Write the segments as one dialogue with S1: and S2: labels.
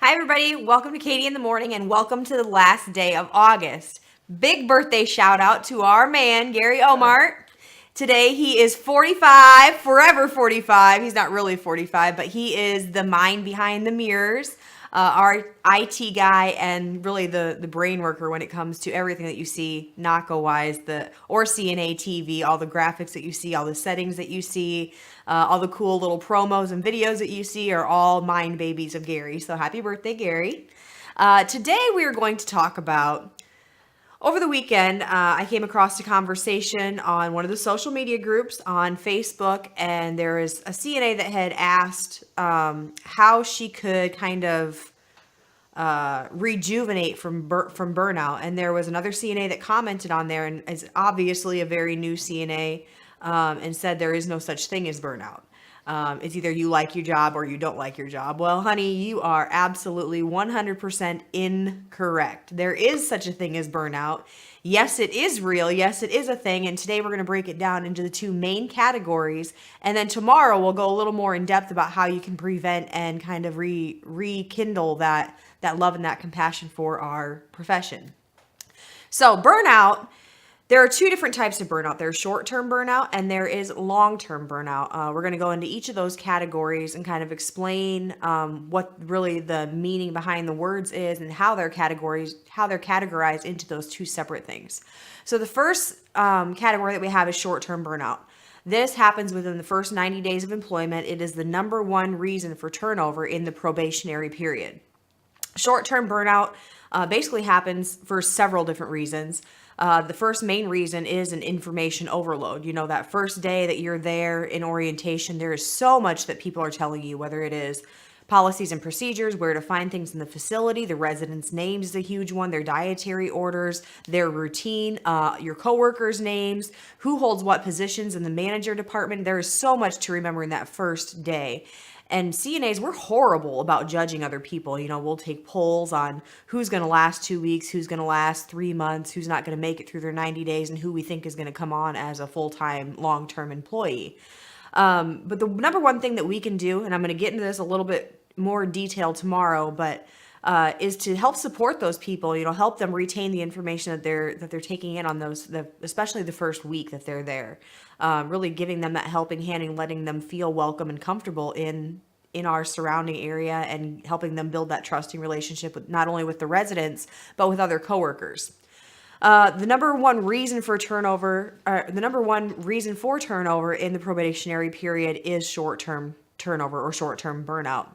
S1: Hi, everybody. Welcome to Katie in the Morning and welcome to the last day of August. Big birthday shout out to our man, Gary Omart. Today he is 45, forever 45. He's not really 45, but he is the mind behind the mirrors, our IT guy, and really the brain worker when it comes to everything that you see NACA-wise, or CNA TV, all the graphics that you see, all the settings that you see, all the cool little promos and videos that you see are all mind babies of Gary. So happy birthday, Gary. Today we are going to talk about, over the weekend, I came across a conversation on one of the social media groups on Facebook, and there is a CNA that had asked how she could kind of rejuvenate from burnout. And there was another CNA that commented on there, and is obviously a very new CNA, and said there is no such thing as burnout. It's either you like your job or you don't like your job. Well, honey, you are absolutely 100% incorrect. There is such a thing as burnout. Yes, it is real. Yes, it is a thing. And today we're going to break it down into the two main categories. And then tomorrow we'll go a little more in depth about how you can prevent and kind of rekindle that love and that compassion for our profession. So burnout. There are two different types of burnout. There's short-term burnout and there is long-term burnout. We're going to go into each of those categories and kind of explain what really the meaning behind the words is and how they're categorized into those two separate things. So the first category that we have is short-term burnout. This happens within the first 90 days of employment. It is the number one reason for turnover in the probationary period. Short-term burnout basically happens for several different reasons. The first main reason is an information overload. You know, that first day that you're there in orientation, there is so much that people are telling you, whether it is policies and procedures, where to find things in the facility, the residents' names is a huge one, their dietary orders, their routine, your coworkers' names, who holds what positions in the manager department. There is so much to remember in that first day. And CNAs, we're horrible about judging other people. You know, we'll take polls on who's going to last 2 weeks, who's going to last 3 months, who's not going to make it through their 90 days, and who we think is going to come on as a full-time, long-term employee. But the number one thing that we can do, and I'm going to get into this a little bit more detail tomorrow, but is to help support those people. You know, help them retain the information that they're taking in on those, especially the first week that they're there. Really giving them that helping hand and letting them feel welcome and comfortable in our surrounding area, and helping them build that trusting relationship with not only with the residents but with other coworkers. The number one reason for turnover in the probationary period is short-term turnover or short-term burnout.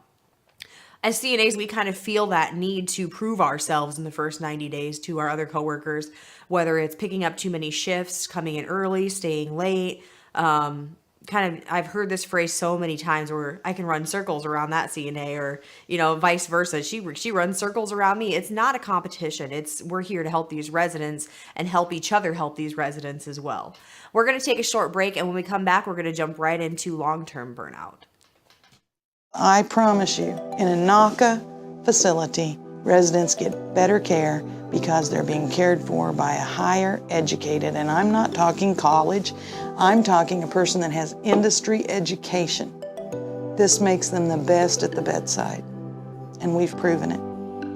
S1: As CNAs, we kind of feel that need to prove ourselves in the first 90 days to our other coworkers, whether it's picking up too many shifts, coming in early, staying late. I've heard this phrase so many times where I can run circles around that CNA, or, you know, vice versa. She runs circles around me. It's not a competition. We're here to help these residents and help each other help these residents as well. We're going to take a short break, and when we come back, we're going to jump right into long-term burnout.
S2: I promise you, in a NACA facility, residents get better care because they're being cared for by a higher educated, and I'm not talking college, I'm talking a person that has industry education. This makes them the best at the bedside, and we've proven it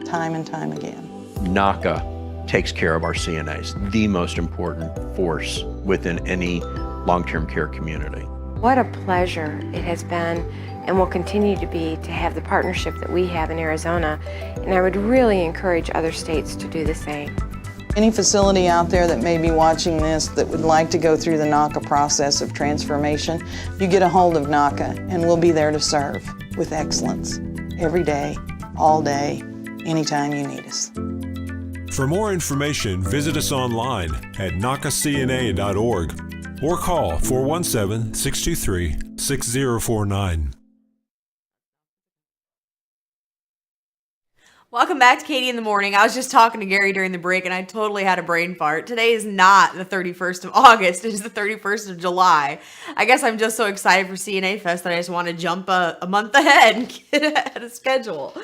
S2: time and time again.
S3: NACA takes care of our CNAs, the most important force within any long-term care community.
S4: What a pleasure it has been and will continue to be to have the partnership that we have in Arizona, and I would really encourage other states to do the same.
S2: Any facility out there that may be watching this that would like to go through the NACA process of transformation, you get a hold of NACA and we'll be there to serve with excellence every day, all day, anytime you need us.
S5: For more information, visit us online at nacacna.org or call 417-623-6049.
S1: Welcome back to Katie in the Morning. I was just talking to Gary during the break and I totally had a brain fart. Today is not the 31st of August. It is the 31st of July. I guess I'm just so excited for CNA Fest that I just want to jump a month ahead and get ahead of schedule.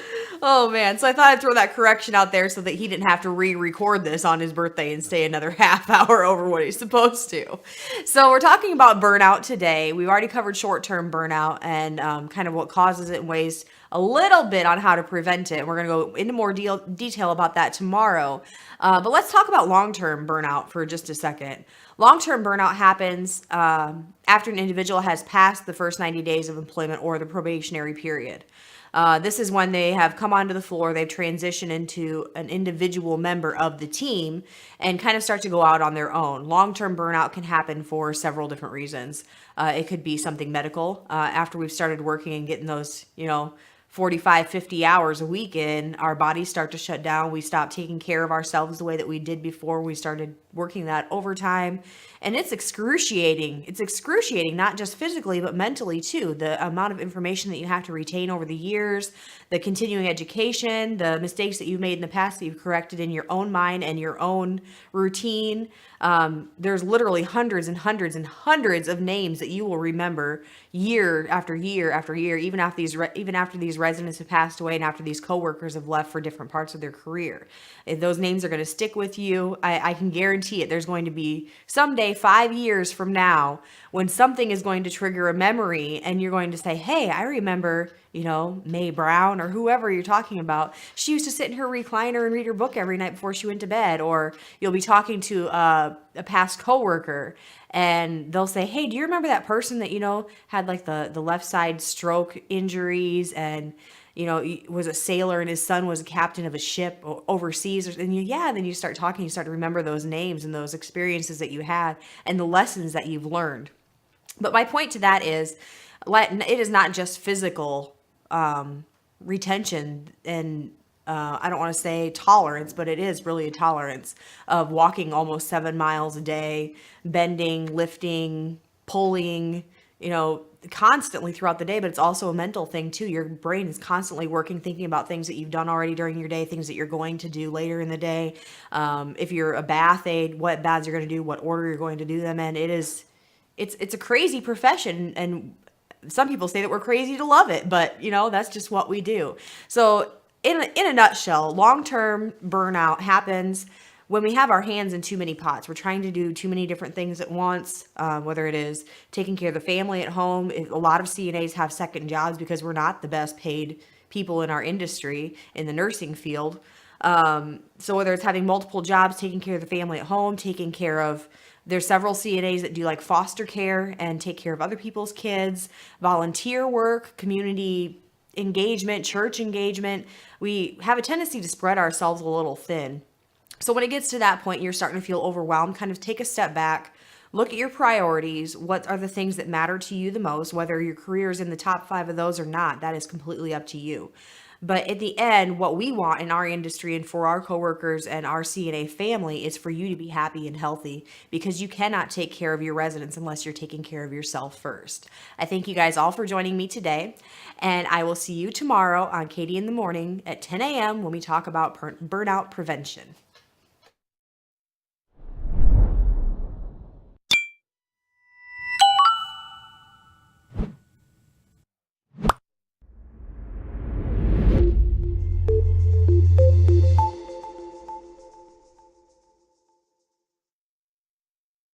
S1: Oh man, so I thought I'd throw that correction out there so that he didn't have to re-record this on his birthday and stay another half hour over what he's supposed to. So we're talking about burnout today. We've already covered short-term burnout and kind of what causes it and ways a little bit on how to prevent it. We're going to go into more detail about that tomorrow. But let's talk about long-term burnout for just a second. Long-term burnout happens after an individual has passed the first 90 days of employment or the probationary period. This is when they have come onto the floor, they've transitioned into an individual member of the team and kind of start to go out on their own. Long-term burnout can happen for several different reasons. It could be something medical. After we've started working and getting those, 45, 50 hours a week in, our bodies start to shut down. We stop taking care of ourselves the way that we did before we started working that overtime. And it's excruciating. It's excruciating, not just physically, but mentally too. The amount of information that you have to retain over the years, the continuing education, the mistakes that you've made in the past that you've corrected in your own mind and your own routine. There's literally hundreds and hundreds and hundreds of names that you will remember year after year after year, even after these residents have passed away and after these coworkers have left for different parts of their career. If those names are going to stick with you, I can guarantee it. There's going to be someday, 5 years from now, when something is going to trigger a memory and you're going to say, hey, I remember, Mae Brown or whoever you're talking about. She used to sit in her recliner and read her book every night before she went to bed. Or you'll be talking to a past coworker and they'll say, hey, do you remember that person that, had like the left side stroke injuries and, was a sailor and his son was a captain of a ship overseas? And then you start talking, you start to remember those names and those experiences that you had and the lessons that you've learned. But my point to that is, it is not just physical retention and I don't want to say tolerance, but it is really a tolerance of walking almost 7 miles a day, bending, lifting, pulling, constantly throughout the day. But it's also a mental thing too. Your brain is constantly working, thinking about things that you've done already during your day, things that you're going to do later in the day. If you're a bath aide, what baths you're going to do, what order you're going to do them in. It's a crazy profession, and some people say that we're crazy to love it, but that's just what we do. So in a nutshell, long-term burnout happens when we have our hands in too many pots. We're trying to do too many different things at once, whether it is taking care of the family at home. A lot of CNAs have second jobs because we're not the best paid people in our industry in the nursing field. So whether it's having multiple jobs, taking care of the family at home, there's several CNAs that do like foster care and take care of other people's kids, volunteer work, community engagement, church engagement. We have a tendency to spread ourselves a little thin. So when it gets to that point, you're starting to feel overwhelmed, kind of take a step back, look at your priorities. What are the things that matter to you the most? Whether your career is in the top 5 of those or not, that is completely up to you. But at the end, what we want in our industry and for our coworkers and our CNA family is for you to be happy and healthy, because you cannot take care of your residents unless you're taking care of yourself first. I thank you guys all for joining me today, and I will see you tomorrow on Katie in the Morning at 10 a.m. when we talk about burnout prevention.